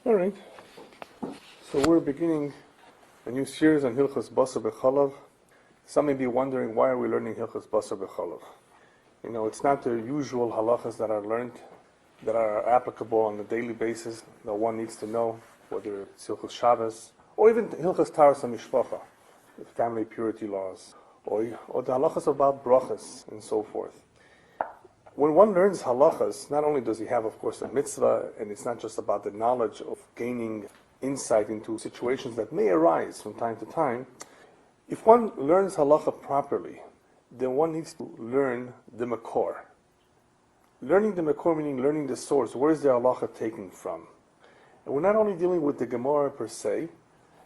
All right. So we're beginning a new series on Hilchos Basar בחלב. Some may be wondering, why are we learning Hilchos Basar בחלב? You know, it's not the usual halachas that are learned, that are applicable on a daily basis, that one needs to know, whether it's Hilchos Shabbos, or even Hilchos Taaruvot Mishpacha, the family purity laws, or the halachas about brachas, and so forth. When one learns halachas, not only does he have, of course, a mitzvah, and it's not just about the knowledge of gaining insight into situations that may arise from time to time. If one learns halacha properly, then one needs to learn the makor. Learning the makor meaning learning the source. Where is the halacha taken from? And we're not only dealing with the Gemara per se,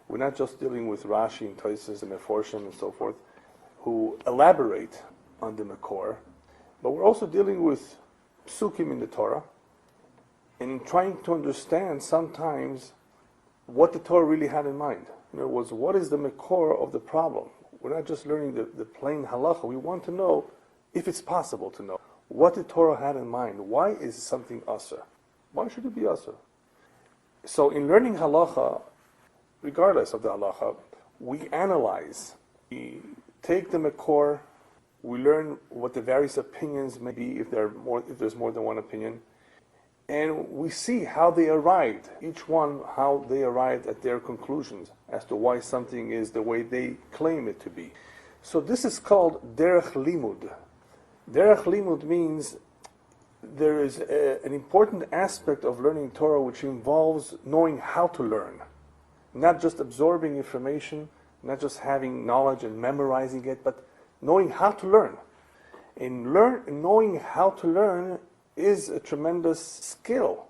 we're not just dealing with Rashi and Tosfos and Meforshim and so forth, who elaborate on the makor, but we're also dealing with psukim in the Torah, and trying to understand sometimes what the Torah really had in mind. In other words, what is the makor of the problem? We're not just learning the plain halacha. We want to know, if it's possible to know, what the Torah had in mind. Why is something asur? Why should it be asur? So in learning halacha, regardless of the halacha, we analyze. We take the makor, we learn what the various opinions may be, if there's more than one opinion, and we see how they arrived, each one how they arrived at their conclusions as to why something is the way they claim it to be. So this is called derech limud. Derech limud means there is an important aspect of learning Torah which involves knowing how to learn, not just absorbing information, not just having knowledge and memorizing it, but knowing how to learn. And knowing how to learn is a tremendous skill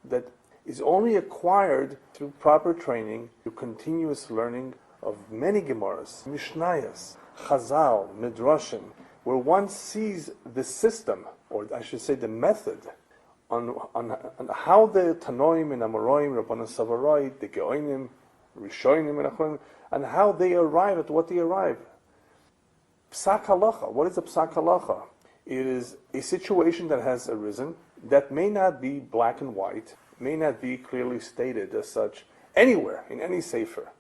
that is only acquired through proper training, through continuous learning of many Gemaras, Mishnayos, Chazal, Midrashim, where one sees the system, or I should say the method, on how the Tanoim and Amoraim, Rabbanan Savaroi, the Geonim, Rishonim and Achronim, and how they arrive at what they arrive. Psak halacha. What is a psak halacha? It is a situation that has arisen that may not be black and white, may not be clearly stated as such anywhere, in any sefer.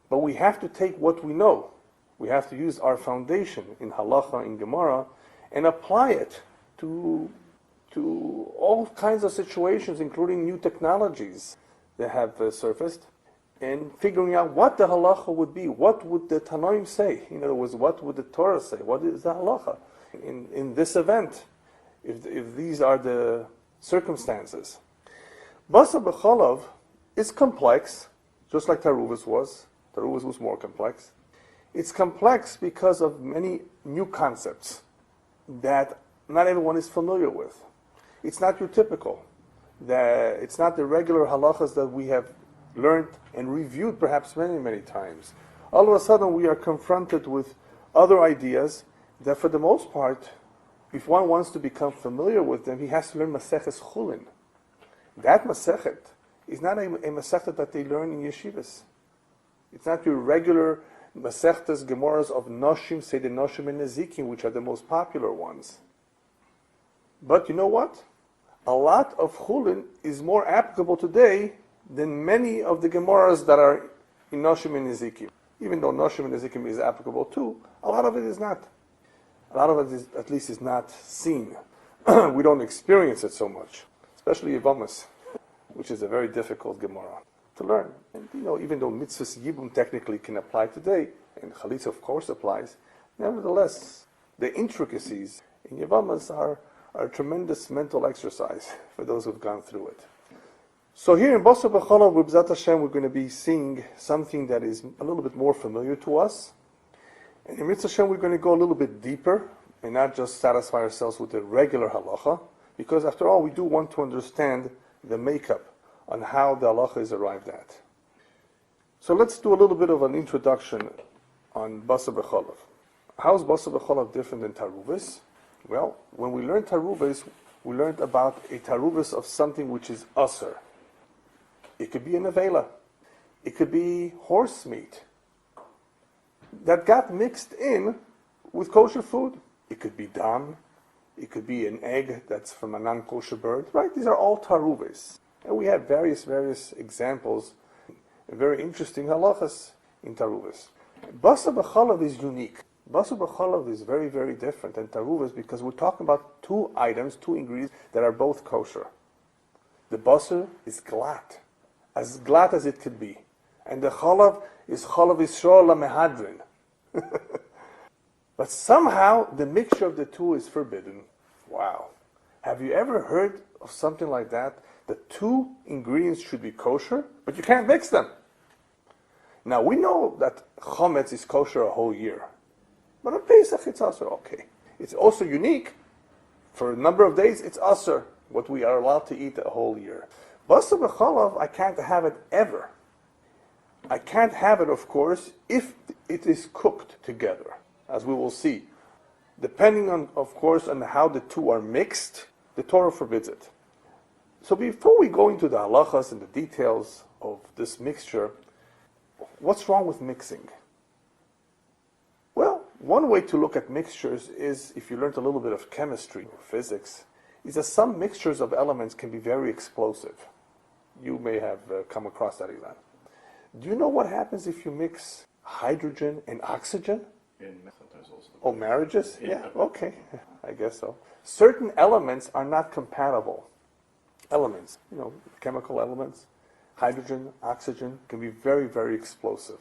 But we have to take what we know. We have to use our foundation in halacha, in Gemara, and apply it to all kinds of situations, including new technologies that have surfaced, and figuring out what the halacha would be. What would the Tanoim say? In other words, what would the Torah say? What is the halacha in this event, if these are the circumstances? Basar b'chalav is complex, just like Taaruvot was. Taaruvot was more complex. It's complex because of many new concepts that not everyone is familiar with. It's not your typical. It's not the regular halachas that we have learned and reviewed perhaps many, many times. All of a sudden we are confronted with other ideas that for the most part, if one wants to become familiar with them, he has to learn Maseches Chulin. That Masechet is not a Masechet that they learn in yeshivas. It's not your regular Masechtas, Gemaras of Noshim, Seder Noshim and Nezikim, which are the most popular ones. But you know what? A lot of Chulin is more applicable today than many of the Gemaras that are in Noshim and Nezikim. Even though Noshim and Nezikim is applicable too, a lot of it is not. A lot of it is, at least, is not seen. We don't experience it so much, especially Yevamas, which is a very difficult Gemara to learn. And you know, even though Mitzvahs Yibum technically can apply today, and Chalitza of course applies, nevertheless, the intricacies in Yevamas are a tremendous mental exercise for those who've gone through it. So here in Basar b'chalav, with B'ezrat Hashem, we're going to be seeing something that is a little bit more familiar to us. And in Mitzvah Hashem, we're going to go a little bit deeper and not just satisfy ourselves with the regular halacha, because after all, we do want to understand the makeup on how the halacha is arrived at. So let's do a little bit of an introduction on Basar b'chalav. How is Basar b'chalav different than Taaruvot? Well, when we learned Taaruvot, we learned about a Taaruvot of something which is asur. It could be a nevela. It could be horse meat that got mixed in with kosher food. It could be dam. It could be an egg that's from a non-kosher bird. Right? These are all Taaruvot. And we have various examples, very interesting halachas in Taaruvot. Basar b'chalav is unique. Basar b'chalav is very different than Taaruvot because we're talking about two items, two ingredients that are both kosher. The basar is glat as it could be. And the chalav is chalav Yisrael lamehadrin. But somehow the mixture of the two is forbidden. Wow. Have you ever heard of something like that? The two ingredients should be kosher, but you can't mix them. Now we know that chometz is kosher a whole year. But on Pesach it's also okay. It's also unique. For a number of days it's asur, what we are allowed to eat a whole year. Basar b'chalav, I can't have it ever. I can't have it, of course, if it is cooked together, as we will see. Depending on, of course, on how the two are mixed, the Torah forbids it. So before we go into the halachas and the details of this mixture, what's wrong with mixing? Well, one way to look at mixtures is, if you learned a little bit of chemistry or physics, is that some mixtures of elements can be very explosive. You may have come across that example. Do you know what happens if you mix hydrogen and oxygen? Sometimes also. Oh, marriages? Yeah, okay. I guess so. Certain elements are not compatible. Elements, chemical elements, hydrogen, oxygen, can be very explosive.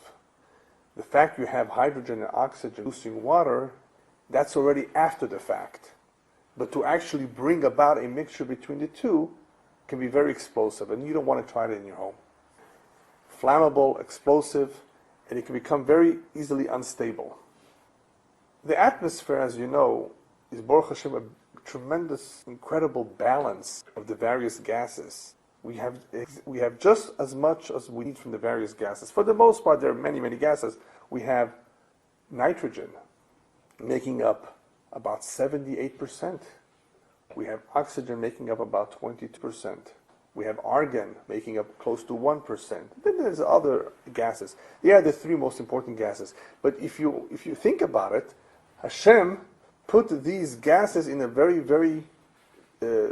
The fact you have hydrogen and oxygen producing water, that's already after the fact. But to actually bring about a mixture between the two can be very explosive, and you don't want to try it in your home. Flammable, explosive, and it can become very easily unstable. The atmosphere, as you know, is Baruch Hashem a tremendous, incredible balance of the various gases. We have just as much as we need from the various gases. For the most part, there are many gases. We have nitrogen making up about 78%. We have oxygen making up about 22%. We have argon making up close to 1%. Then there's other gases. They are the three most important gases. But if you think about it, Hashem put these gases in a very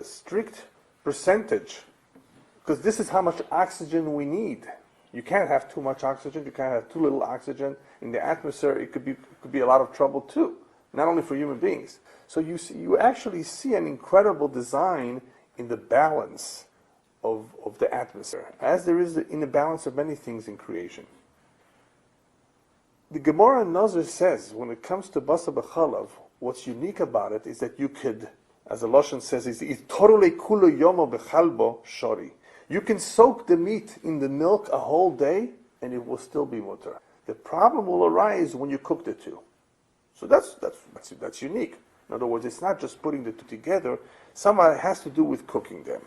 strict percentage, because this is how much oxygen we need. You can't have too much oxygen. You can't have too little oxygen in the atmosphere. It could be a lot of trouble too, not only for human beings. So you actually see an incredible design in the balance of the atmosphere, as there is in the balance of many things in creation. The Gemara Nazir says, when it comes to Basar b'chalav, what's unique about it is that you could, as the Lashon says, is torule kulo yomo b'chalbo shori. You can soak the meat in the milk a whole day, and it will still be mutter. The problem will arise when you cook the two. So that's unique. In other words, it's not just putting the two together. Somehow it has to do with cooking them.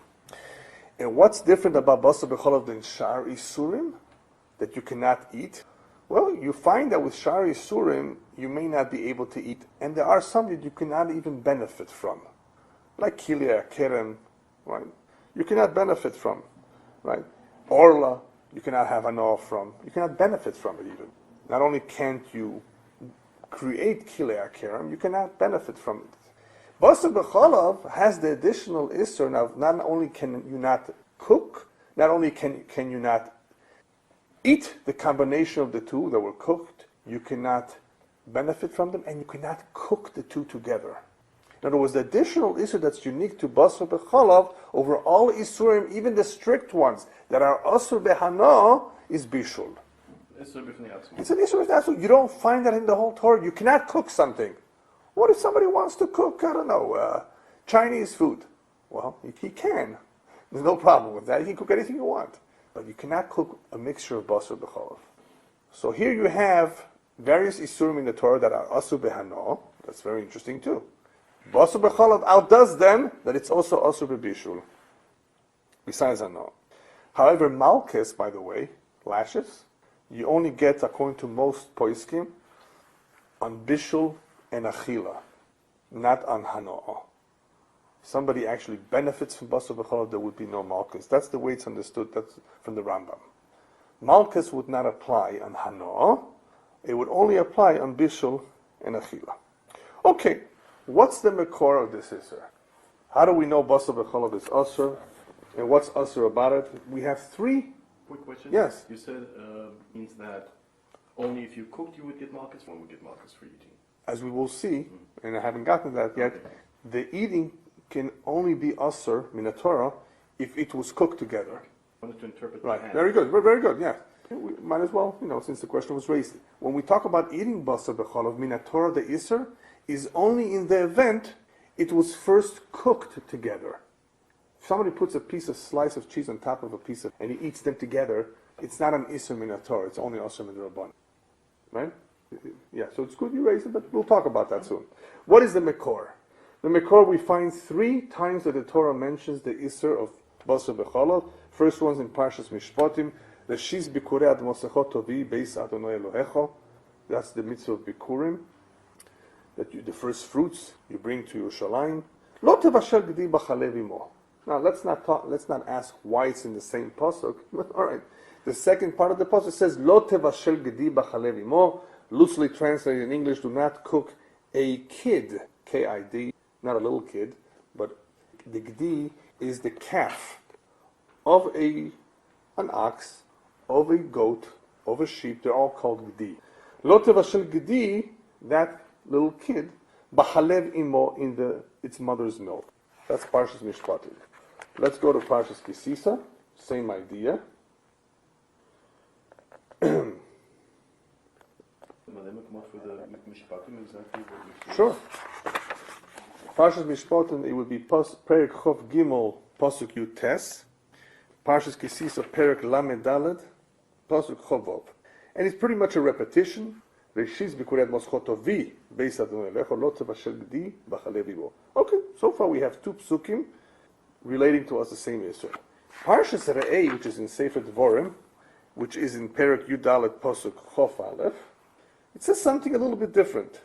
And what's different about Basar b'chalav than Shar Isurim that you cannot eat? Well, you find that with Shar Isurim, you may not be able to eat, and there are some that you cannot even benefit from, like Kilia, Kerem, right? You cannot benefit from, right? Orla, you cannot have hanoah from. You cannot benefit from it even. Not only can't you create Kilia, Kerem, you cannot benefit from it. Basar b'chalav has the additional issur. Now, not only can you not cook, not only can you not eat the combination of the two that were cooked, you cannot benefit from them, and you cannot cook the two together. In other words, the additional issur that's unique to Basar b'chalav over all isurim, even the strict ones that are asur b'hana, is bishul. It's an issur b'fnei. You don't find that in the whole Torah. You cannot cook something. What if somebody wants to cook, I don't know, Chinese food? Well, he can. There's no problem with that. You can cook anything you want. But you cannot cook a mixture of Basar b'chalav. So here you have various isurim in the Torah that are asur b'hana. That's very interesting too. Basar b'chalav outdoes them that it's also asur b'bishul, besides hana. However, malchus, by the way, lashes, you only get, according to most poskim, on bishul and achila, not on hanoah. Somebody actually benefits from Basar b'chalav, there would be no malchus. That's the way it's understood. That's from the Rambam. Malchus would not apply on hanoah. It would only apply on bishul and achila. Okay, what's the makor of this issur? How do we know Basar b'chalav is asur? And what's asur about it? We have three. Quick question. Yes. You said means that only if you cooked you would get marcus, one would get marcus for eating. As we will see, and I haven't gotten to that yet, the eating can only be asur min Torah if it was cooked together. I wanted to interpret Right. the hand. Very good. Very good. Yeah. We might as well, since the question was raised. When we talk about eating basar b'chalav min Torah, the iser is only in the event it was first cooked together. If somebody puts a slice of cheese on top of a piece of, and he eats them together, it's not an iser min Torah. It's only asur min rabban. Right? Yeah. So it's good you raised it, but we'll talk about that soon. What is the mekor? The mekor, we find 3 times that the Torah mentions the iser of basar b'chalav. First one's in Parshas Mishpatim. L'shis bikurei ad mosechot tovi beis Adonai Elohecha. That's the mitzvah of bikurim. The first fruits you bring to Yerushalayim. Lo tevashel gedi b'chalev imo. Now let's not ask why it's in the same pasuk. But all right. The second part of the pasuk says Lo tevashel gedi b'chalev imo. Loosely translated in English, do not cook a kid, K-I-D, not a little kid, but the gedi is the calf of an ox, of a goat, of a sheep. They're all called gedi. Lo tevashel gedi, that little kid, b'chalev imo, in its mother's milk. That's Parshas Mishpatim. Let's go to Parshas Kisisa. Same idea. Sure. Parshas Mishpatim, it would be Perek Chov Gimel Pasuk Yud Tes. Parshas Kisisa Perek Lamed Daled Pasuk Chovov. And it's pretty much a repetition. Reshis bikuret moschotovi beis Adonai Elohecha lo tevashel gedi b'chalev imo. Okay, so far we have 2 psukim relating to us the same issue. Parshas Re'eh, which is in Sefer Dvorim, which is in Perek Yud Dalet Pasuk Chof Aleph, it says something a little bit different.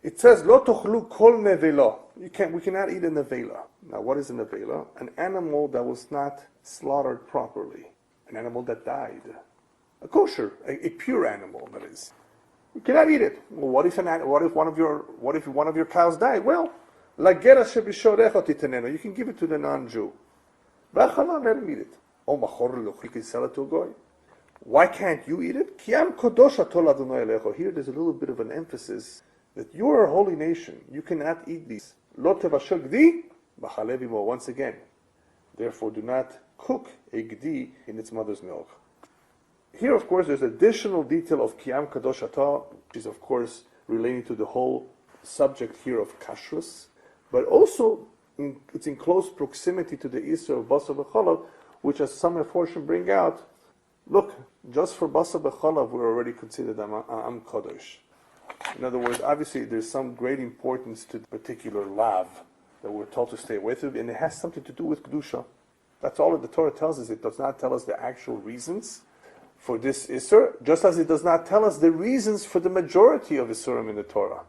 It says lo tochlu kol nevela. We cannot eat a nevela. Now, what is a nevela? An animal that was not slaughtered properly, an animal that died. A kosher, a pure animal, that is. You cannot eat it. Well, what if one of your cows died? Well, la gera shebishorecha titeneno. You can give it to the non-Jew. B'achala, let him eat it. Oh, machor loch, you can sell it to a goy. Why can't you eat it? Kiam kodosha tol Adonai Elohecha. Here, there's a little bit of an emphasis that you are a holy nation. You cannot eat these. Lo tevashel gedi b'chalev imo. Once again, therefore, do not cook a gedi in its mother's milk. Here, of course, there's additional detail of Kiam Kadosh Atah, which is, of course, relating to the whole subject here of kashrus, but also it's in close proximity to the Isra of Basar B'chalav, which, as some Meforshim bring out, look, just for Basar B'chalav, we're already considered Am Kadosh. In other words, obviously, there's some great importance to the particular lav that we're told to stay away from, and it has something to do with Kedusha. That's all that the Torah tells us. It does not tell us the actual reasons for this Isser, just as it does not tell us the reasons for the majority of Isurim in the Torah.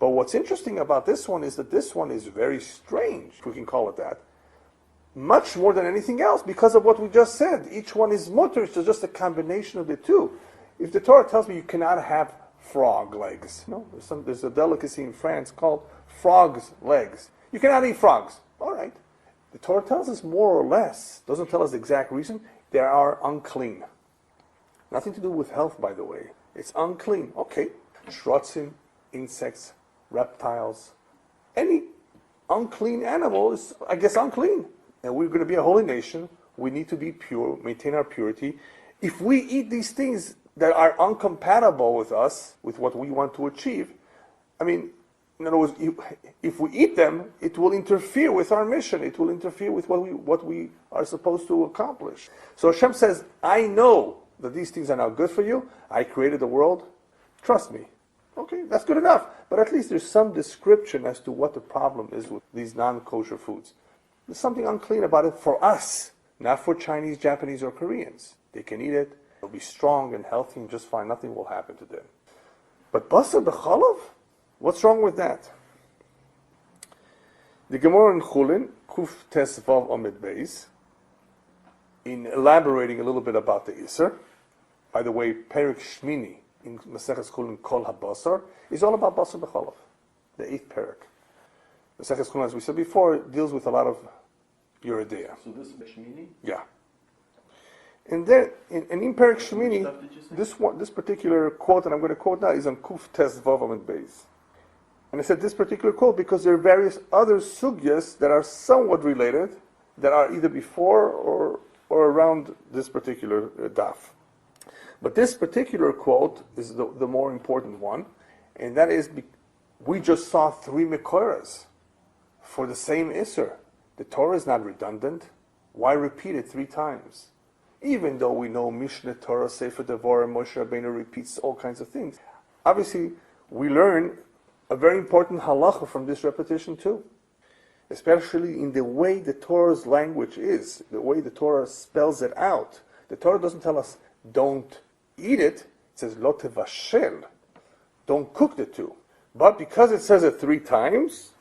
But what's interesting about this one is that this one is very strange, if we can call it that. Much more than anything else, because of what we just said. Each one is mutter, it's just a combination of the two. If the Torah tells me you cannot have frog legs, there's a delicacy in France called frog's legs. You cannot eat frogs. All right. The Torah tells us more or less, doesn't tell us the exact reason, they are unclean. Nothing to do with health, by the way. It's unclean. Okay. Shrotzim, insects, reptiles. Any unclean animal is, I guess, unclean. And we're going to be a holy nation. We need to be pure, maintain our purity. If we eat these things that are incompatible with us, with what we want to achieve, in other words, if we eat them, it will interfere with our mission. It will interfere with what we are supposed to accomplish. So Hashem says, I know that these things are not good for you. I created the world. Trust me. Okay, that's good enough. But at least there's some description as to what the problem is with these non-kosher foods. There's something unclean about it for us, not for Chinese, Japanese, or Koreans. They can eat it. They'll be strong and healthy and just fine. Nothing will happen to them. But Basar B'chalav? What's wrong with that? The Gemara in Chulin, Kuf Tes Vav Amid Beis, in elaborating a little bit about the Isser, by the way, Perek Shmini in Maseches Chulin Kol HaBasar is all about Basar B'chalav, the 8th Perek. Maseches Chulin, as we said before, deals with a lot of Yore Deah. So this is Shemini? Yeah. And then, in Perek Which Shemini, stuff did you say? this particular quote, and I'm going to quote now, is on Kuf Tes Vav Amud Beis. And I said this particular quote because there are various other sugyas that are somewhat related, that are either before or around this particular daf. But this particular quote is the more important one, and that is, we just saw 3 Mekoras for the same Isser. The Torah is not redundant. Why repeat it 3 times? Even though we know Mishnah, Torah, Sefer Devorah, Moshe Rabbeinu repeats all kinds of things. Obviously, we learn a very important halacha from this repetition too. Especially in the way the Torah's language is, the way the Torah spells it out. The Torah doesn't tell us, don't eat it. It says, lo tevashel. Don't cook the 2. But because it says it 3 times,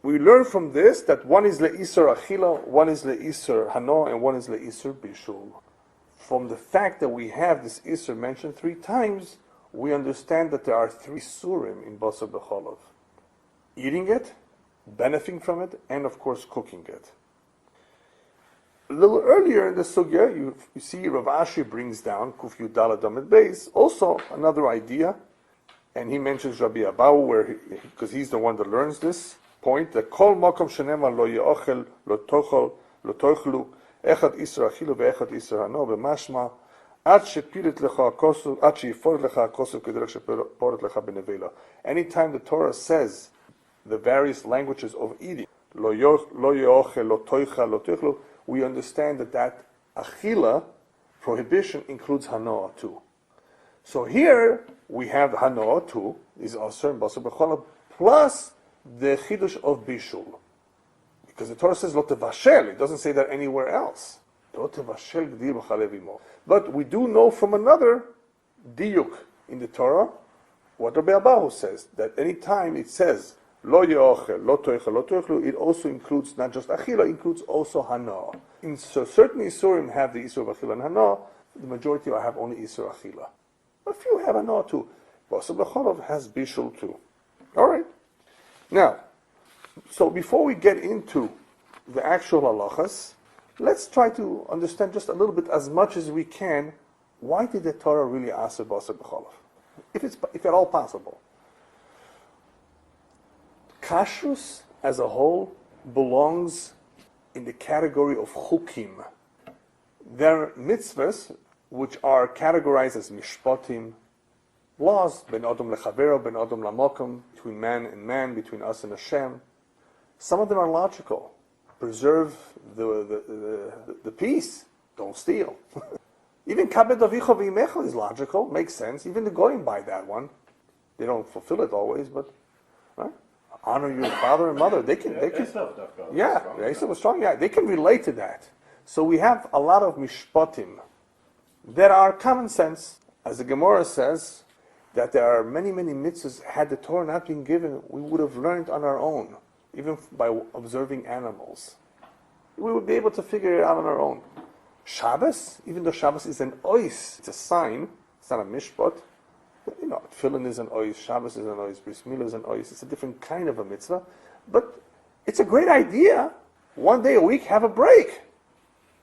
we learn from this that one is le'isur achila, one is le'isur hano, and one is le'isur bishul. From the fact that we have this isur mentioned 3 times, we understand that there are 3 surim in Basar b'chalav. Eating it, benefiting from it, and of course cooking it. A little earlier in the sugya, you see Rav Ashi brings down Kuf Yud Daled Amud Beis, also another idea, and he mentions Rabbi Elyahu, because he's the one that learns this point, that kol makom shenemar lo ye'ochel lo tochlu echad isra achilu ve'echad isra hano b'mashma ad shepirit lecha hakosu ad sheyiforet lecha hakosu k'derech sheporet lecha b'nevela. Anytime the Torah says the various languages of eating, lo ye'ochel lo tochlu, we understand that achila prohibition includes hanoah too. So here we have hanoah too, is also in Basar b'chalav, plus the chidush of bishul, because the Torah says lo tevashel. It doesn't say that anywhere else. Lo tevashel g'dir b'chalev imo. But we do know from another diuk in the Torah what Rabbi Elyahu says, that any time it says lo ye'ochel, lo toichel, lo toichlu, it also includes not just achila, it includes also hana. So certain isurim have the isur of achila and hana. The majority have only isur achila. A few have hana too. Basar b'chalav has bishul too. All right. Now, so before we get into the actual halachas, let's try to understand just a little bit, as much as we can, why did the Torah really ask for Basar b'chalav? If at all possible. Kashrus as a whole belongs in the category of chukim. There are mitzvahs which are categorized as mishpatim, laws, ben adam lechavero, ben adam lamokum, between man and man, between us and Hashem. Some of them are logical. Preserve the peace. Don't steal. Even kabed avicha v'imecha is logical, makes sense. Even the goyim by that one. They don't fulfill it always, but right? Honor your father and mother. They can. Yeah, Esav was strong. Yeah, they can relate to that. So we have a lot of mishpatim that are common sense, as the Gemara says, that there are many, many mitzvahs. Had the Torah not been given, we would have learned on our own, even by observing animals. We would be able to figure it out on our own. Shabbos, even though Shabbos is an ois, it's a sign, it's not a mishpat. You know, Tefillin is an ois, Shabbos is an ois, Bris Milah is an ois. It's a different kind of a mitzvah. But it's a great idea. One day a week, have a break.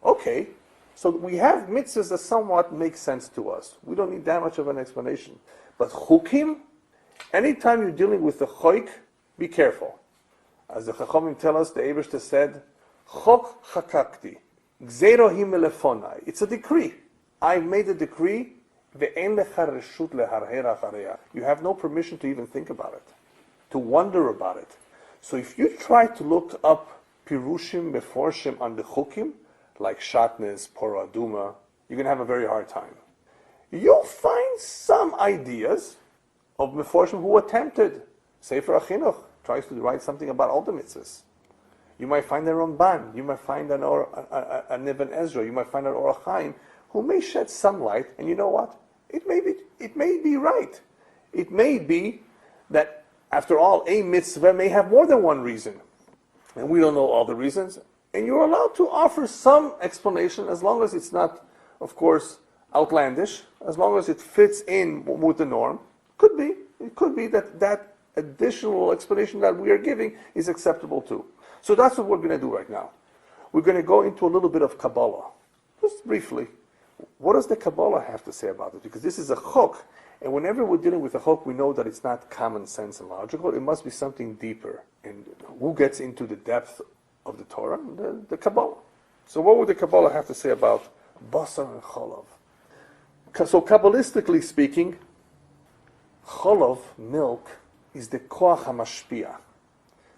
Okay. So we have mitzvahs that somewhat make sense to us. We don't need that much of an explanation. But chukim, anytime you're dealing with the choik, be careful. As the Chachamim tell us, the Eibishter said, chok chakakti, gzeiro hi melefonai. It's a decree. I made a decree, ve'en lecha reshut leharher achareya. You have no permission to even think about it, to wonder about it. So if you try to look up pirushim meforshim on the chukim, like shatnez, poraduma, you're going to have a very hard time. You'll find some ideas of meforshim who attempted. Sefer Achinuch tries to write something about all the mitzvahs. You might find a Ramban, you might find an Ibn Ezra, you might find an Or HaChaim, who may shed some light, and you know what? It may be right. It may be that, after all, a mitzvah may have more than one reason. And we don't know all the reasons. And you're allowed to offer some explanation, as long as it's not, of course, outlandish, as long as it fits in with the norm. It could be that additional explanation that we are giving is acceptable too. So that's what we're going to do right now. We're going to go into a little bit of Kabbalah. Just briefly. What does the Kabbalah have to say about it? Because this is a chok, and whenever we're dealing with a chok, we know that it's not common sense and logical. It must be something deeper. And who gets into the depth of the Torah? The Kabbalah. So what would the Kabbalah have to say about Basar and Chalav? So Kabbalistically speaking, Chalav, milk, is the koach hamashpia.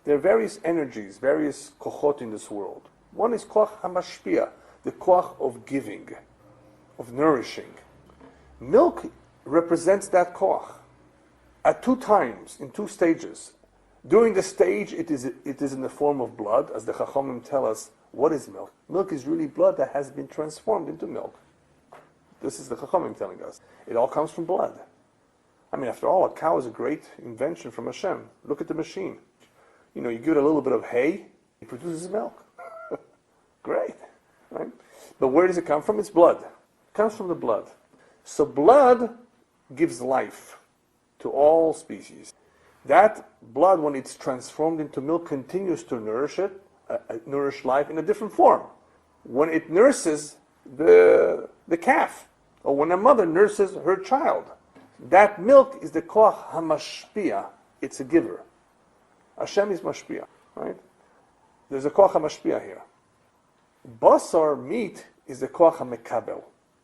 There are various energies, various kochot in this world. One is koach hamashpia, the koach of giving, of nourishing. Milk represents that koach at two times, in two stages. During the stage, it is in the form of blood, as the Chachamim tell us. What is milk? Milk is really blood that has been transformed into milk. This is the Chachamim telling us. It all comes from blood. I mean, after all, a cow is a great invention from Hashem. Look at the machine. You give it a little bit of hay, it produces milk. Great, right? But where does it come from? It's blood. It comes from the blood. So blood gives life to all species. That blood, when it's transformed into milk, continues to nourish life in a different form. When it nurses the calf, or when a mother nurses her child, that milk is the koach hamashpia. It's a giver. Hashem is mashpia, right? There's a koach hamashpia here. Basar, meat, is the koach hamekabel.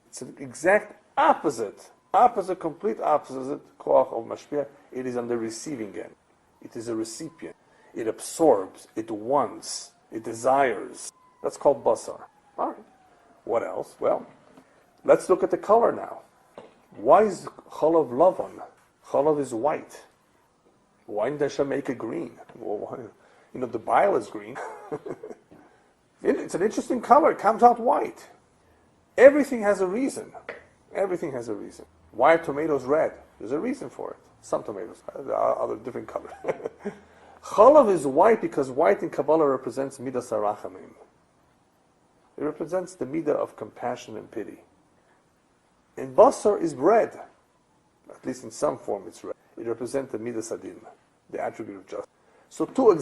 It's an exact complete opposite koach of mashpia. It is on the receiving end. It is a recipient. It absorbs. It wants. It desires. That's called basar. All right. What else? Well, let's look at the color now. Why is chalav lavan? Chalav is white. Why didn't Hashem make it green? Well, the bile is green. It's an interesting color. It comes out white. Everything has a reason. Everything has a reason. Why are tomatoes red? There's a reason for it. Some tomatoes. There are other different colors. Chalav is white because white in Kabbalah represents midah sarachamim. It represents the midah of compassion and pity. And basar is red. At least in some form it's red. It represents the midah sadim, the attribute of justice. So through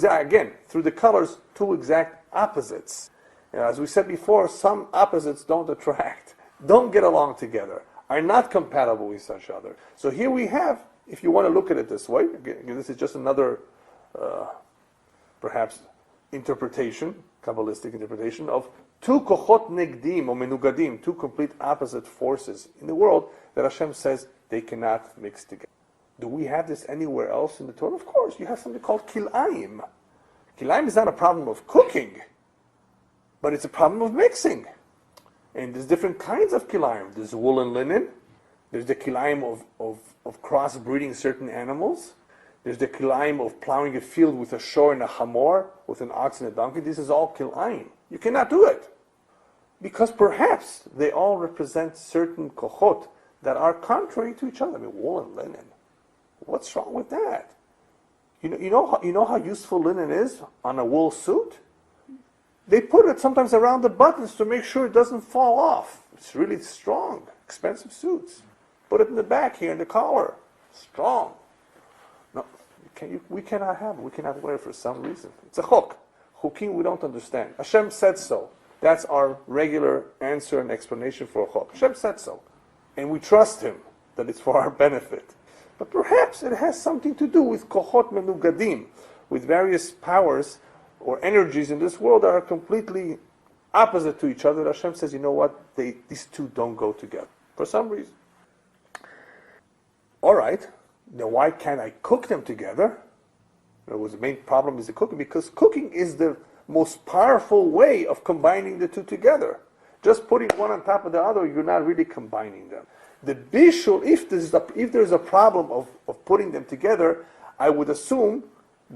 the colors, two exact opposites. As we said before, some opposites don't attract, don't get along together, are not compatible with each other. So here we have, if you want to look at it this way, again, this is just another, perhaps, interpretation, Kabbalistic interpretation of two kochot negdim or menugadim, two complete opposite forces in the world that Hashem says they cannot mix together. Do we have this anywhere else in the Torah? Of course, you have something called kilayim. Kilayim is not a problem of cooking, but it's a problem of mixing. And there's different kinds of kilayim. There's wool and linen. There's the kilayim of crossbreeding certain animals. There's the kilayim of plowing a field with a shor and a hamor, with an ox and a donkey. This is all kilayim. You cannot do it. Because perhaps they all represent certain kochot that are contrary to each other. I mean, wool and linen. What's wrong with that? You know how useful linen is on a wool suit? They put it sometimes around the buttons to make sure it doesn't fall off. It's really strong, expensive suits. Put it in the back here in the collar. Strong. No, we cannot have it. We cannot wear it for some reason. It's a chok. Chokim we don't understand. Hashem said so. That's our regular answer and explanation for a chok. Hashem said so. And we trust Him that it's for our benefit. But perhaps it has something to do with kochot menugadim, with various powers or energies in this world that are completely opposite to each other. Hashem says, you know what? These two don't go together for some reason. All right, then why can't I cook them together? The main problem is the cooking, because cooking is the most powerful way of combining the two together. Just putting one on top of the other, you're not really combining them. The bishul, if there's a problem of putting them together, I would assume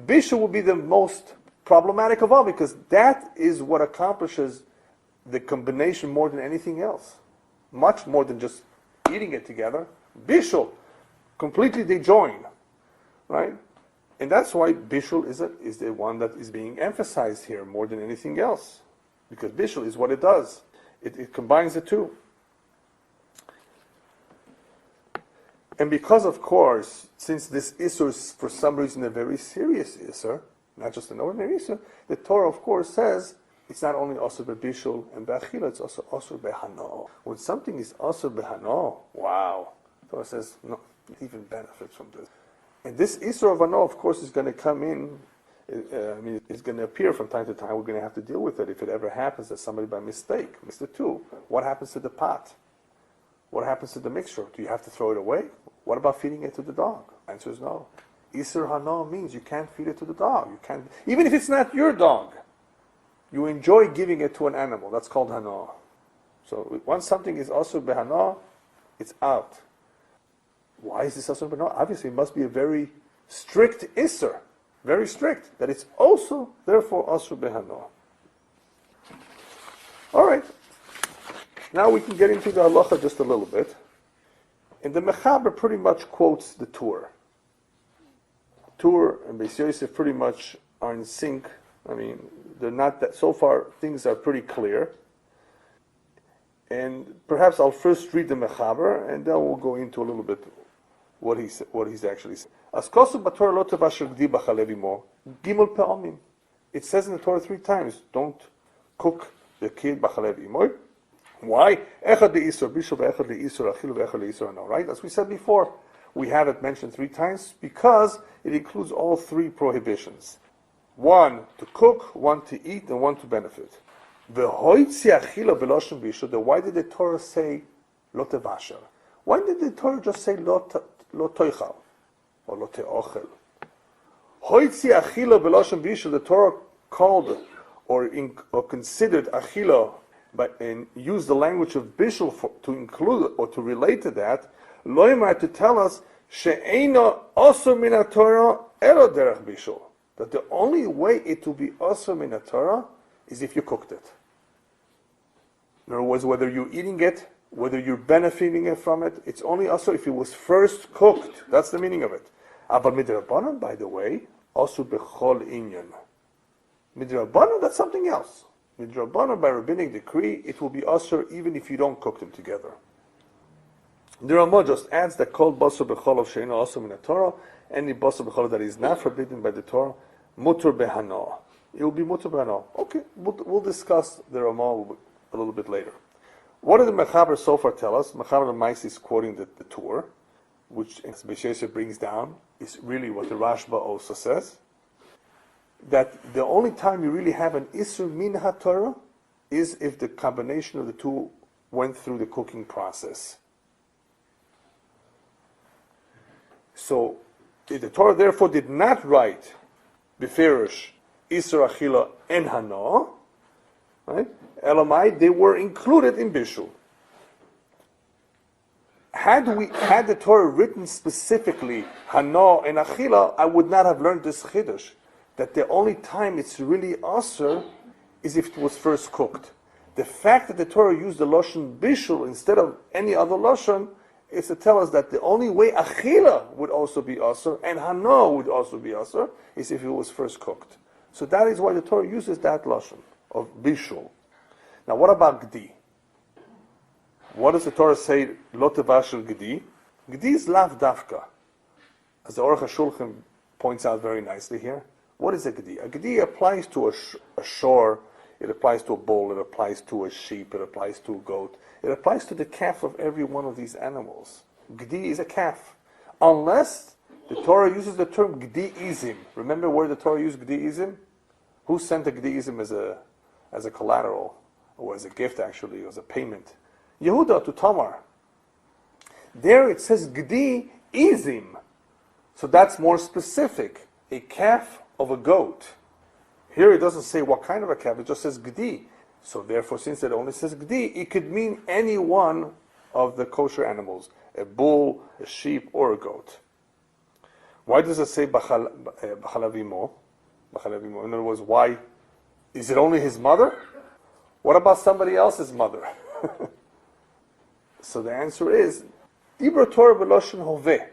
bishul will be the most problematic of all, because that is what accomplishes the combination more than anything else. Much more than just eating it together. Bishul, completely they join, right? And that's why bishul is the one that is being emphasized here more than anything else. Because bishul is what it does. It combines the two. And because, of course, since this Isur is for some reason a very serious Isur, not just an ordinary Isur. The Torah, of course, says it's not only Asur Bebishul and Be'achila, it's also Asur Behano. When something is Asur Behano, wow. The Torah says, no, it even benefits from this. And this Isur of Hano, of course, is going to come in, it's going to appear from time to time. We're going to have to deal with it if it ever happens that somebody by mistake missed it too. What happens to the pot? What happens to the mixture? Do you have to throw it away? What about feeding it to the dog? Answer is no. Isur Hano means you can't feed it to the dog. You can't, even if it's not your dog. You enjoy giving it to an animal. That's called Hano. So once something is Asur Behano, it's out. Why is this Asur Behano? Obviously, it must be a very strict Isur. Very strict. That it's also, therefore, Asur Behano. Alright. Now we can get into the Halacha just a little bit. And the Mechaber pretty much quotes the Tur. Tur and Beis Yosef pretty much are in sync. I mean, they're not that, so far things are pretty clear. And perhaps I'll first read the Mechaber, and then we'll go into a little bit what he's actually saying. It says in the Torah 3 times, don't cook the kid b'chalev imoy. Why? Echad le'isur bishul ve'echad le'isur achilu ve'echad le'isur ano. Right? As we said before, we have it mentioned 3 times because it includes all 3 prohibitions. 1 to cook, 1 to eat, and 1 to benefit. Why did the Torah say lo tevashel? Why did the Torah just say lo toichal or lo teochel? The Torah called or considered achila, and used the language of bishul to include or to relate to that. Loimar, to tell us she'eino osur min haTorah elo derech bishul, that the only way it will be osur min haTorah is if you cooked it. In other words, whether you're eating it, whether you're benefiting from it, it's only osur if it was first cooked. That's the meaning of it. Aber midrabanan, by the way, osur bechol inyan. Midrabanan, that's something else. Midrabanan, by rabbinic decree, it will be osur even if you don't cook them together. The Ramah just adds that called basar bechol of she'eino osur min haTorah, any basar bechol that is not forbidden by the Torah, mutar behana. It will be mutar behana. Okay, we'll discuss the Ramah a little bit later. What did the Mechaber so far tell us? Mechaber Mais is quoting the Tur, which Beis Yosef brings down, is really what the Rashba also says, that the only time you really have an Isur min haTorah is if the combination of the 2 went through the cooking process. So, the Torah therefore did not write Beferish, Isur Achila and Hano, right? Elamai, they were included in Bishul. Had the Torah written specifically Hano and Achila, I would not have learned this Chiddush, that the only time it's really Asur is if it was first cooked. The fact that the Torah used the Lashon Bishul instead of any other Lashon is to tell us that the only way Achila would also be Asur and Hano would also be Asur is if it was first cooked. So that is why the Torah uses that Lashon of Bishul. Now, what about Gdi? What does the Torah say? Lo tevashel Gdi. Gdi is lav dafka, as the Aruch HaShulchan points out very nicely here. What is a Gdi? A Gdi applies to a shore. It applies to a bull. It applies to a sheep. It applies to a goat. It applies to the calf of every one of these animals. Gdi is a calf, unless the Torah uses the term Gdi'izim. Remember where the Torah used Gdi'izim? Who sent the Gdi'izim as a collateral? Or as a gift, actually, as a payment. Yehuda to Tamar. There it says Gdi Izim. So that's more specific. A calf of a goat. Here it doesn't say what kind of a calf, it just says Gdi. So therefore, since it only says Gdi, it could mean any one of the kosher animals. A bull, a sheep, or a goat. Why does it say Bachalavimo? In other words, why? Is it only his mother? What about somebody else's mother? So the answer is, Dibra Torah b'loshen hoveh.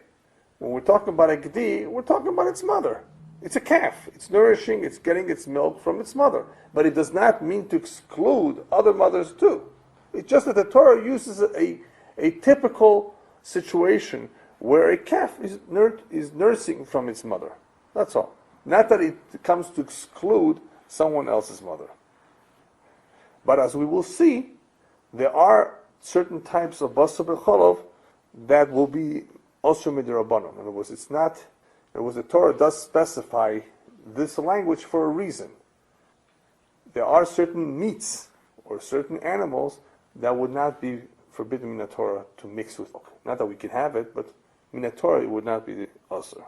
When we're talking about a Gdi, we're talking about its mother. It's a calf. It's nourishing, it's getting its milk from its mother. But it does not mean to exclude other mothers too. It's just that the Torah uses a typical situation where a calf is nursing from its mother. That's all. Not that it comes to exclude someone else's mother. But as we will see, there are certain types of basar b'chalav that will be also midrabanan. In other words, it's not. In other words, the Torah does specify this language for a reason. There are certain meats or certain animals that would not be forbidden in the Torah to mix with milk. Not that we can have it, but in the Torah it would not be asur.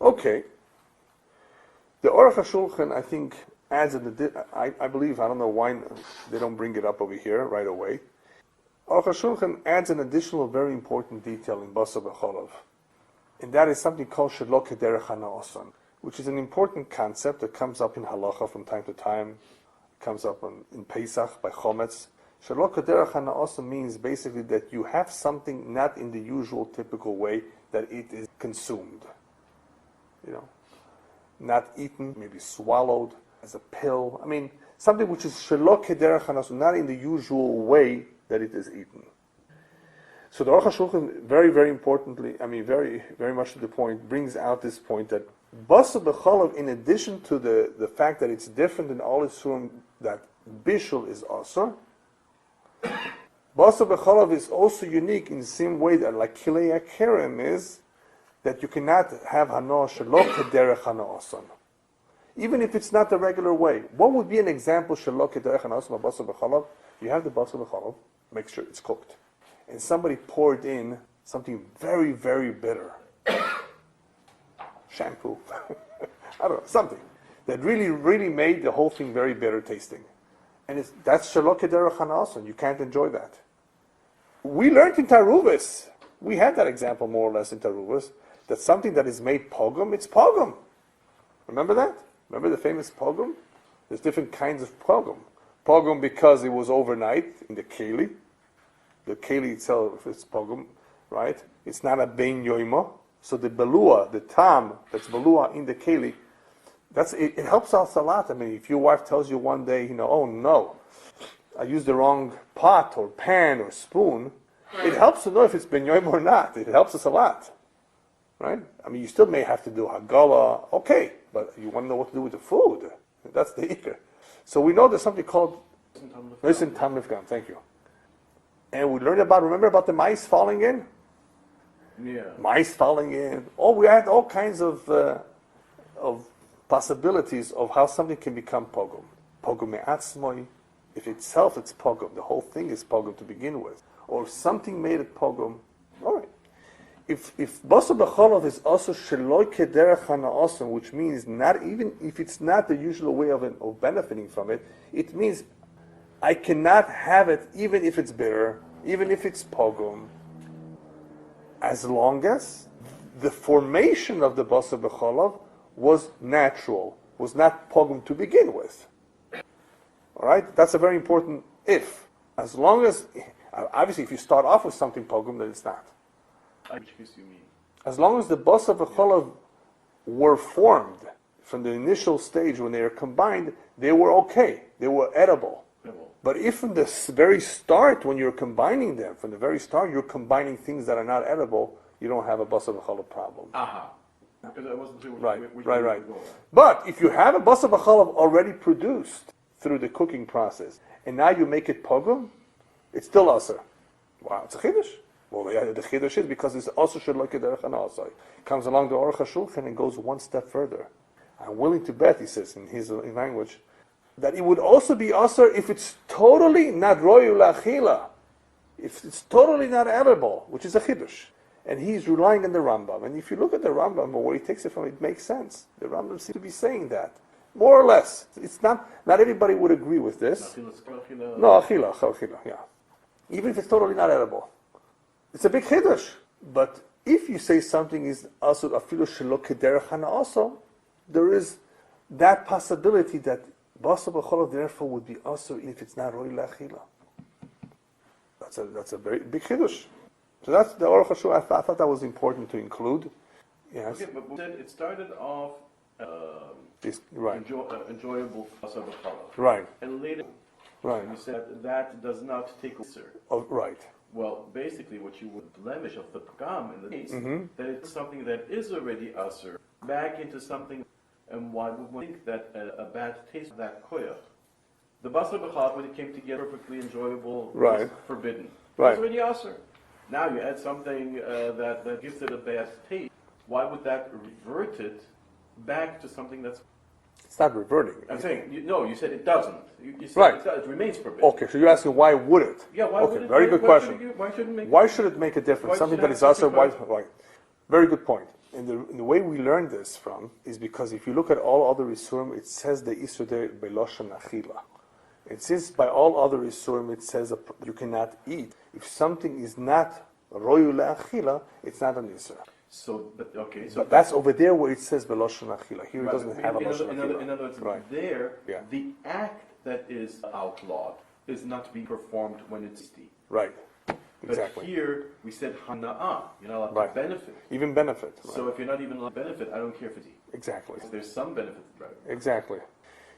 Okay. The Aruch HaShulchan, I think, adds I believe, I don't know why they don't bring it up over here right away. Aruch HaShulchan adds an additional very important detail in basar b'chalav, and that is something called shelo kederech hana'asan, which is an important concept that comes up in Halacha from time to time. It comes up in Pesach by Chometz. Shelo kederech hana'asan means basically that you have something not in the usual typical way that it is consumed. Not eaten, maybe swallowed as a pill. I mean, something which is shelo kederech hana'asan, not in the usual way that it is eaten. So the Aruch HaShulchan, very, very importantly, very, very much to the point, brings out this point that basar b'chalav, in addition to the fact that it's different in all isurim, that bishul is asur, basar b'chalav is also unique in the same way that like kilei akerem is, that you cannot have hanoah shelo kederech hana'asan, even if it's not the regular way. What would be an example shelo kederech hana'asan of basar b'chalav? You have the basar b'chalav, make sure it's cooked, and somebody poured in something very, very bitter. Shampoo. I don't know, something that really, really made the whole thing very bitter tasting. And that's shelo kederech hana'asan. You can't enjoy that. We learned in Taaruvot, we had that example more or less in Taaruvot, that something that is made pogum, it's pogum. Remember that? Remember the famous pogum? There's different kinds of pogum. Pogum because it was overnight in the keli. The keli itself is pogum, right? It's not a bein yoima. So the belua, the tam that's belua in the keli, it helps us a lot. I mean, if your wife tells you one day, oh no, I used the wrong pot or pan or spoon, it helps to know if it's ben yoim or not. It helps us a lot, right? I mean, you still may have to do hagala, okay, but you want to know what to do with the food. That's the ikar. So we know there's something called listen tam nifgam. Thank you. And we learned remember about the mice falling in? Yeah. Mice falling in. We had all kinds of possibilities of how something can become pogum. Pogum me'atzmoi. If itself it's pogum, the whole thing is pogum to begin with. Or something made it pogum. All right. If basar b'chalav is also shelo kederech hana'asan, which means not even if it's not the usual way of benefiting from it, it means I cannot have it even if it's bitter, even if it's pogum, as long as the formation of the basar b'chalav was natural, was not pogum to begin with. All right, that's a very important if. As long as, obviously, if you start off with something pogum, then it's not. Which case you mean? As long as the basar b'chalav were formed from the initial stage when they are combined, they were okay. They were edible. But if from the very start, when you're combining them, from the very start, you're combining things that are not edible, you don't have a basar b'chalav problem. Aha. Because I wasn't sure Right. But if you have a basar b'chalav already produced through the cooking process, and now you make it pogum, it's still asur. Wow, it's a chiddush. Well, yeah, the chiddush is because it's also shelo kederech hana'asan. Comes along the Aruch HaShulchan and goes one step further. I'm willing to bet, he says in his language, that it would also be asur if it's totally not royu la'achila, if it's totally not edible, which is a chiddush. And he's relying on the Rambam. And if you look at the Rambam, or where he takes it from, it makes sense. The Rambam seems to be saying that. More or less. It's not everybody would agree with this. No, achila, yeah. Even if it's totally not edible. It's a big chiddush. But if you say something is asur afilu shelo kederech hana'asan, there is that possibility that basar b'chalav therefore would be asur if it's not roy la'achila. That's a very big chiddush. So that's the Aruch HaShulchan. I thought that was important to include. Yes. Okay, but it started off enjoyable basar b'chalav. Right. And later, you said that does not take asur. Oh, right. Well, basically, what you would blemish of the pagam in the case that it's something that is already asur. back into something, and why would one think that a bad taste of that koyach? The basar b'chalav, when it came together, perfectly enjoyable, was forbidden. Right. It was already asur. Now you add something that gives it a bad taste. Why would that revert it back to something that's... It's not reverting. I'm saying, you said it doesn't. You said Right. it remains forbidden. Okay, so you're asking why would it? Yeah, why okay, would it? Very good question. Why should it make a difference? Why Something should that it is have also such a why? Very good point. And the way we learn this from is because if you look at all other isurim, it says the isur there beloshan achila. And since by all other isurim it says you cannot eat, if something is not royu le'achila, it's not an isur. So that's over there where it says beloshan achila. Here it doesn't have a loshan achila. achila. In other words, the act that is outlawed is not to be performed when it's tasty. Right. Exactly. But here we said hana'ah. You're not allowed to benefit. Even benefit. Right. So if you're not even allowed to benefit, I don't care if it's eat. Exactly. So there's some benefit. Right. Exactly.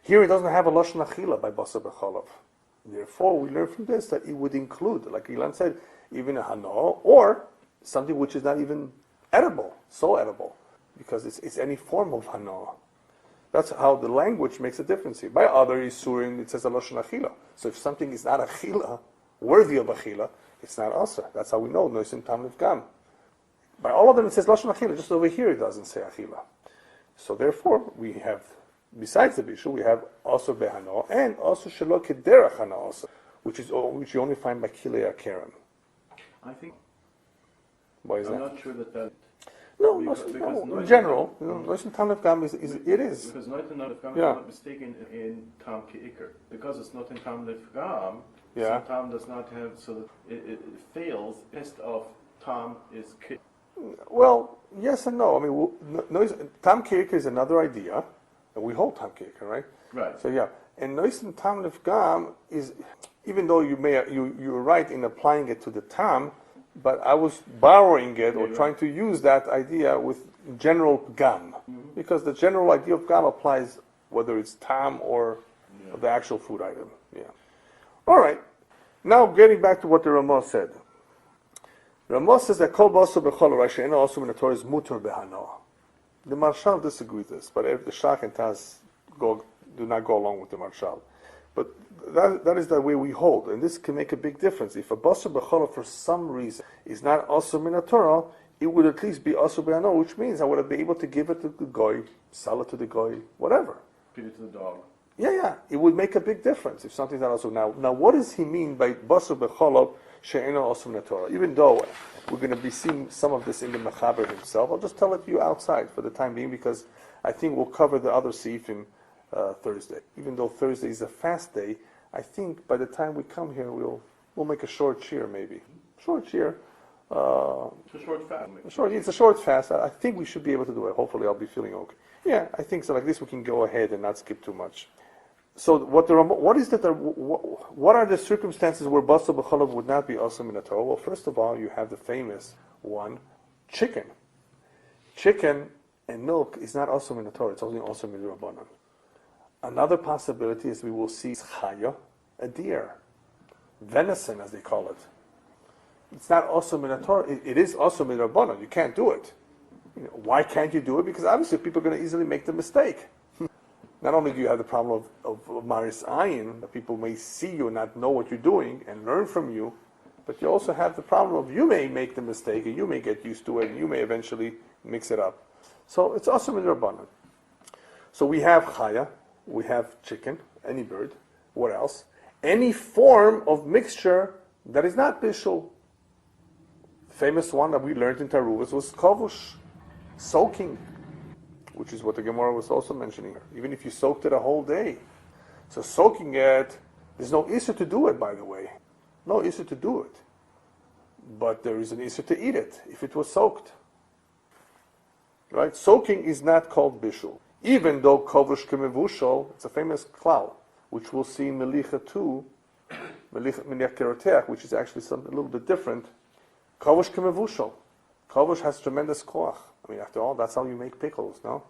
Here it doesn't have a lashon achila by basar b'chalav. Therefore, we learn from this that it would include, like Ilan said, even a hana or something which is not even edible, so edible, because it's any form of hana. That's how the language makes a difference here. By other isurim, it says a lashon achila. So if something is not achila, worthy of achila, it's not asa. That's how we know noisim tam nifgam. By all of them, it says lashon achila. Just over here, it doesn't say achila. So therefore, we have, besides the bishul, we have also behano and also shelo kederach hana also, which you only find by kilei akerem. I think. Why is I'm that? not sure that. No, in general, noisim tam nifgam it is. Because noisim tam nifgam is not mistaken in tam ke'ikr. Because it's not in tam nifgam. So tam does not have, so it fails. Test of tam is ki. Well, yes and no. I mean, tam ke'ikr is another idea, and we hold tam ke'ikr, right? Right. So and noisim tam nifgam is, even though you're right in applying it to the tam, but I was borrowing it or trying to use that idea with general gam, because the general idea of gam applies whether it's tam or the actual food item. Yeah. All right. Now getting back to what the Ramah said. Ramah says that kol basar b'chol she'ena also in the Torah is mutar behana. The Marshal disagrees with this, but the Shach and Taz do not go along with the Marshal. But that is the way we hold, and this can make a big difference. If a basar b'chol for some reason is not also in the Torah, it would at least be also behana, which means I would have been able to give it to the goy, sell it to the goy, whatever. Give it to the dog. Yeah, it would make a big difference if something's not also. Now, what does he mean by basar b'chol she'ena also in the Torah? Even though we're going to be seeing some of this in the Mechaber himself, I'll just tell it to you outside for the time being, because I think we'll cover the other seifim Thursday. Even though Thursday is a fast day, I think by the time we come here, we'll make a short shir maybe. Short shir. It's a short fast. It's a short fast. I think we should be able to do it. Hopefully, I'll be feeling okay. Yeah, I think so. Like this, we can go ahead and not skip too much. So, what are the circumstances where basar b'chalav would not be awesome in the Torah? Well, first of all, you have the famous one, chicken. Chicken and milk is not awesome in the Torah; it's only awesome in the Rabbanan. Another possibility is we will see chaya, a deer, venison as they call it. It's not awesome in the Torah. It is awesome in the Rabbanan. You can't do it. Why can't you do it? Because obviously people are going to easily make the mistake. Not only do you have the problem of maris ayin, that people may see you and not know what you're doing and learn from you, but you also have the problem of you may make the mistake and you may get used to it and you may eventually mix it up. So it's awesome in the Rabbanan. So we have chaya, we have chicken, any bird. What else? Any form of mixture that is not bishul. Famous one that we learned in Taaruvot was kavush, soaking, which is what the Gemara was also mentioning here. Even if you soaked it a whole day. So soaking it, there's no issue to do it, by the way. No issue to do it. But there is an issue to eat it, if it was soaked. Right? Soaking is not called bishul. Even though kavush kemevushal, it's a famous klal, which we'll see in Melicha too, Melicha, which is actually something a little bit different. Kavush kemevushal. Kavush has tremendous koach. I mean, after all, that's how you make pickles, no?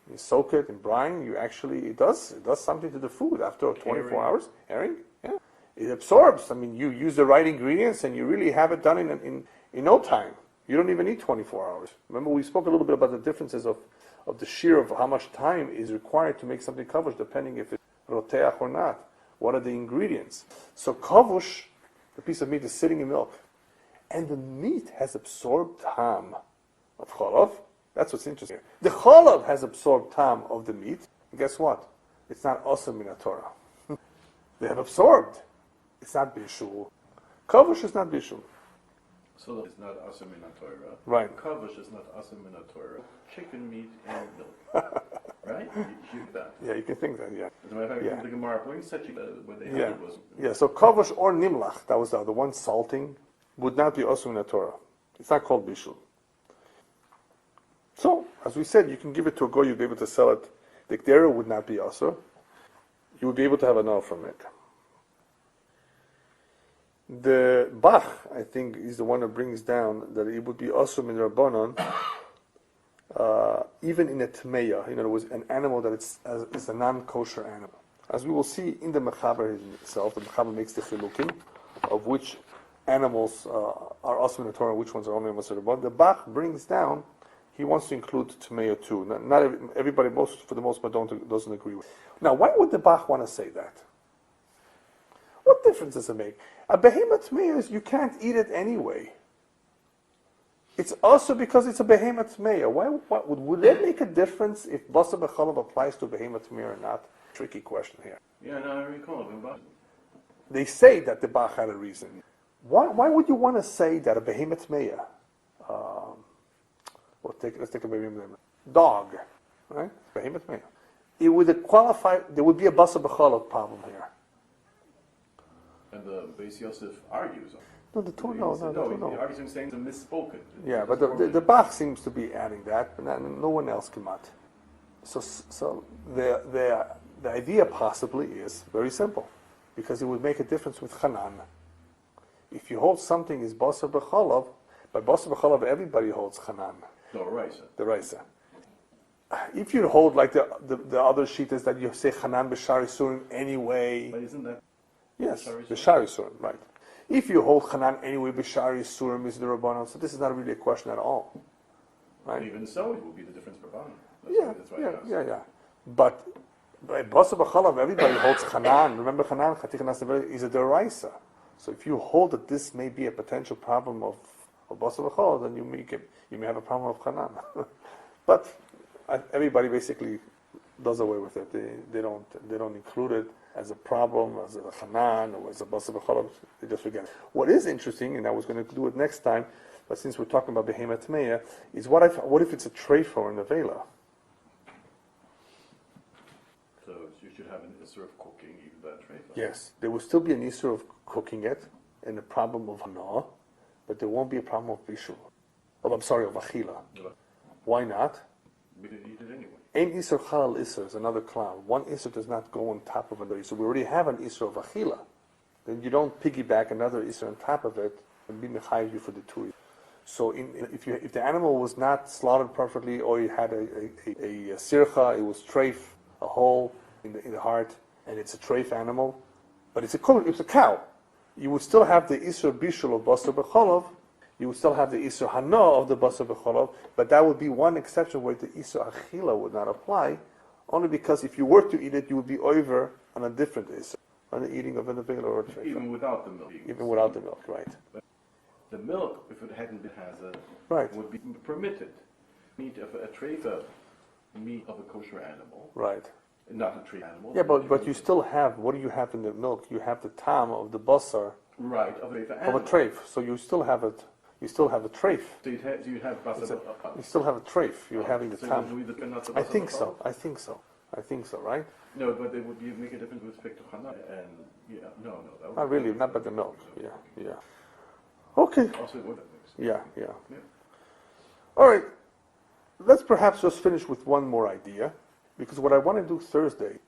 You soak it in brine, it does something to the food after 24 hours. Herring, yeah. It absorbs. I mean, you use the right ingredients and you really have it done in no time. You don't even need 24 hours. Remember, we spoke a little bit about the differences of of the shear of how much time is required to make something kavush, depending if it's roteach or not. What are the ingredients? So kavush, the piece of meat, is sitting in milk, and the meat has absorbed tam of chalav. That's what's interesting. The chalav has absorbed tam of the meat. And guess what? It's not asur min Torah. They have absorbed. It's not bishul. Kavush is not bishul. So it's not asur min Torah. Right. Kavush is not asur min Torah. Chicken meat and milk. Right? You think that. Yeah, you can think that. Yeah. As a matter of fact, Yeah. the Gemara brings such when they had Yeah. it was. Yeah. So kavush or nimlach, that was the other one, salting, would not be asur min Torah. It's not called bishul. So, as we said, you can give it to a goy, you'd be able to sell it. The gdera would not be asur. You would be able to have a no from it. The Bach, I think, is the one that brings down that it would be asur min Rabbanon, even in a tmeya. In other words, an animal that is a non-kosher animal. As we will see in the Mechaber itself, the Mechaber makes the chilukim of which animals are asur min Torah, which ones are only asur Rabbanon. The Bach brings down, he wants to include tmeya too. Not everybody, for the most part, doesn't agree with it. Now, why would the Bach want to say that? What difference does it make? A behemoth tmeya, you can't eat it anyway. It's also because it's a behemoth tmeya. Would that make a difference if basar b'chalav applies to behemoth tmeya or not? Tricky question here. Yeah, no, I recall it. They say that the Bach had a reason. Why would you want to say that a behemoth tmeya? Let's take a behemoth dog, right? Behemoth tmeya. It would qualify. There would be a basar b'chalav problem here. And the Beis Yosef argues. No, the Torah, no. He argues and saying it's misspoken. Yeah, but the Bach seems to be adding that, but no one else cannot. So the idea possibly is very simple, because it would make a difference with Hanan. If you hold something is basar b'chalav, by basar b'chalav everybody holds Hanan. No, Raisa. The Raisa. If you hold like the other sheet is that you say Hanan b'shari surim anyway. But isn't that? Yes, b'shari surim, right. If you hold Hanan anyway, b'shari surim is the Rabbanon, so this is not really a question at all. Right? Even so, it will be the difference per bond. Yeah. But by basar b'chalav, everybody holds Hanan. Remember Hanan, is a deraisa. So if you hold that this may be a potential problem of basar b'chalav, then you may have a problem of Hanan. But everybody basically does away with it. They don't include it as a problem, as a Hanan, or as a basar b'chalav. They just forget it. What is interesting, and I was going to do it next time, but since we're talking about behemoth tmeya, is what if it's a treifa or a nevela? So you should have an issur of cooking even by a treifa. Yes, there will still be an issur of cooking it, and a problem of hana, but there won't be a problem of bishul. Of achila. Why not? We didn't eat it anyway. Ein isur halal isur is another cloud. One isur does not go on top of another. So we already have an isur of achila. Then you don't piggyback another isur on top of it and be mechayiv you for the two. So if the animal was not slaughtered perfectly, or it had a sircha, it was treif, a hole in the heart, and it's a treif animal, but it's a cow, you would still have the isur bishul of basar b'chalav. You would still have the isur hana of the basar b'chalav, but that would be one exception where the isur achila would not apply, only because if you were to eat it, you would be over on a different isur, on the eating of a nevela or a treifa. Even without the milk. Even without the milk, right. But the milk, if it hadn't been hazard, Right. would be permitted. Meat of a treifa, meat of a kosher animal, Right. not a treif animal. Yeah, but you still have, what do you have in the milk? You have the tam of the basar Right, of a of a treif, so you still have it. You still have a treif. So you'd have basar. You still have a treif. You're having the so tam. we depend on the I basar think b'chalav? so. I think so. Right? No, but it would make a difference with respect to Hana and no. That would Not really. Not by the milk. Yeah. Okay. Also, what that makes. Yeah. All right. Let's perhaps just finish with one more idea, because what I want to do Thursday,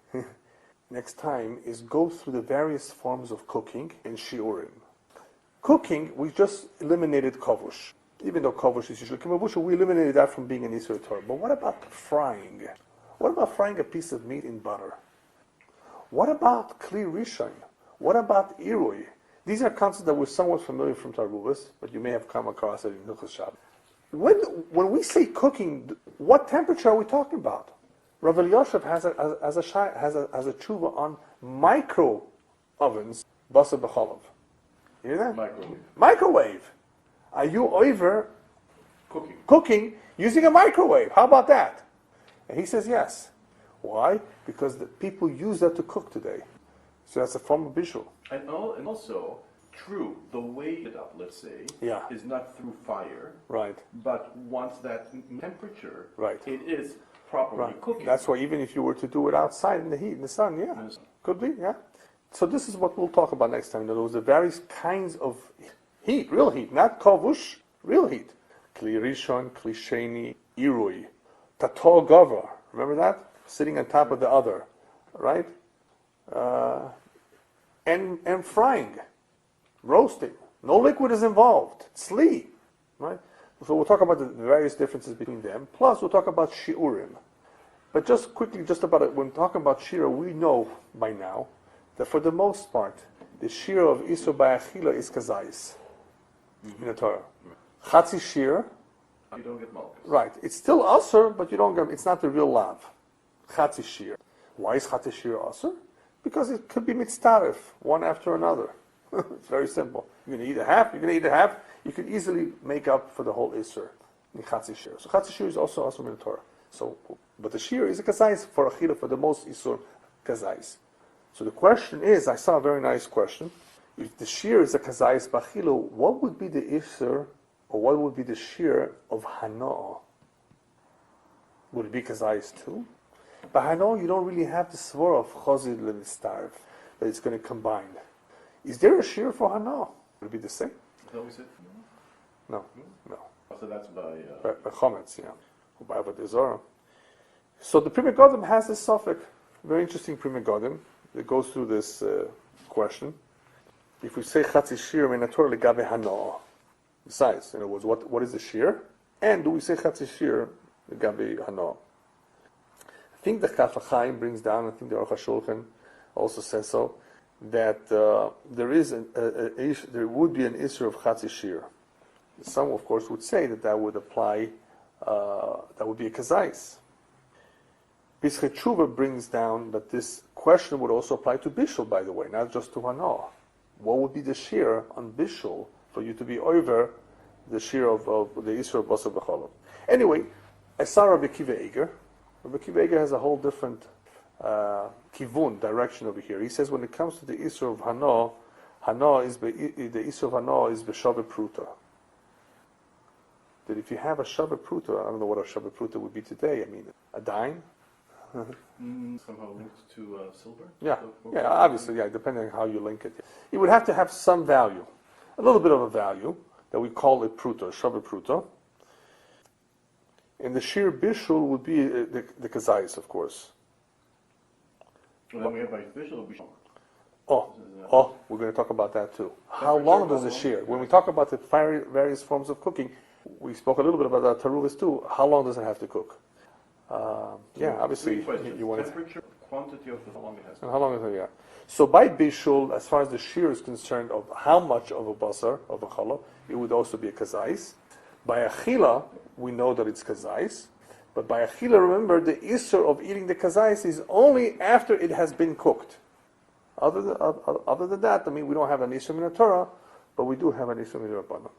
next time, is go through the various forms of cooking in shiurim. Cooking, we just eliminated kavush. Even though kavush is usually kimavusha, we eliminated that from being an isur Torah. But what about frying? What about frying a piece of meat in butter? What about kli rishon? What about irui? These are concepts that we're somewhat familiar from Taaruvot, but you may have come across it in Hilchos Shabbat. when we say cooking, what temperature are we talking about? Rav Elyahu has a tshuva on micro ovens, basar b'chalav. You hear that? Microwave. Are you over cooking using a microwave? How about that? And he says yes. Why? Because the people use that to cook today. So that's a form of visual. And also, true, the way it up, let's say, is not through fire. Right. But once that temperature, right, it is properly cooking. That's why even if you were to do it outside in the heat, in the sun, could be, So this is what we'll talk about next time. In other words, the various kinds of heat, real heat, not kavush, real heat. Kli rishon, kli sheni, irui, tator gava. Remember that? Sitting on top of the other, right? And frying, roasting. No liquid is involved. Tzli, right? So we'll talk about the various differences between them. Plus, we'll talk about shiurim. But just quickly, just about it, when talking about shira, we know by now that for the most part, the shira of isur ba'achila is kazayis in the Torah. Chatzi shir, you don't get malchus. Right. It's still asur, but you don't get. It's not the real lav. Chatzi shir. Why is chatzi shir asur? Because it could be mitztaref, one after another. It's very simple. You're going to eat a half. You're going to eat a half. You can easily make up for the whole isur in chatzi shir. So chatzi shir is also asur in the Torah. So, but the shir is a kazayis for achila for the most isur kazayis. So the question is, I saw a very nice question. If the shir is a kazayis b'achila, what would be the isur, or what would be the shir of hanoah? Would it be kazayis too? But hanoah, you don't really have the svara of chozid lenistarv, that it's going to combine. Is there a shir for hanoah? Would it be the same? Is that what we said? No. So that's by chometz, by avodah zarah. So the Pri Megadim has this suffix, very interesting Pri Megadim, that goes through this question. If we say chatzi shir menator legabe hanoah, besides, in other words, what is the shir? And do we say chatzi shir legabe hanoah? I think the Kaf HaChaim brings down, I think the Aruch HaShulchan also says so, that there would be an issue of chatzi shir. Some, of course, would say that would apply, that would be a kazais. Pischei Tshuva brings down that this question would also apply to bishul, by the way, not just to hanoah. What would be the shir on bishul for you to be over the shir of the issue of basar b'chalav? Anyway, I saw Rabbi Akiva Eiger. Rabbi Akiva Eiger has a whole different kivun, direction over here. He says when it comes to the issue of hanoah is the issue of hanoah is b'shaveh pruta. That if you have a shaveh pruta, I don't know what a shaveh pruta would be today. I mean, a dime. Somehow linked to silver. Yeah, obviously, depending on how you link it. It would have to have some value, a little bit of a value that we call it pruta, shaveh pruta. And the shir bishul would be the kazayis, of course. Well, then we have by bishul bishul. We're going to talk about that too. How long does the shir? When we talk about the various forms of cooking, we spoke a little bit about the Taaruvot too. How long does it have to cook? Obviously, you want temperature, quantity of how long it has. And how long is it? So by bishul, as far as the shir is concerned, of how much of a basar of a challah, it would also be a kazais. By achila, we know that it's kazais. But by achila, remember, the issur of eating the kazais is only after it has been cooked. Other than that, I mean, we don't have an issur min Torah, but we do have an issur min Rabbanan.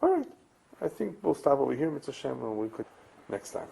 All right, I think we'll stop over here, Mitzvah Shem, and we could next time.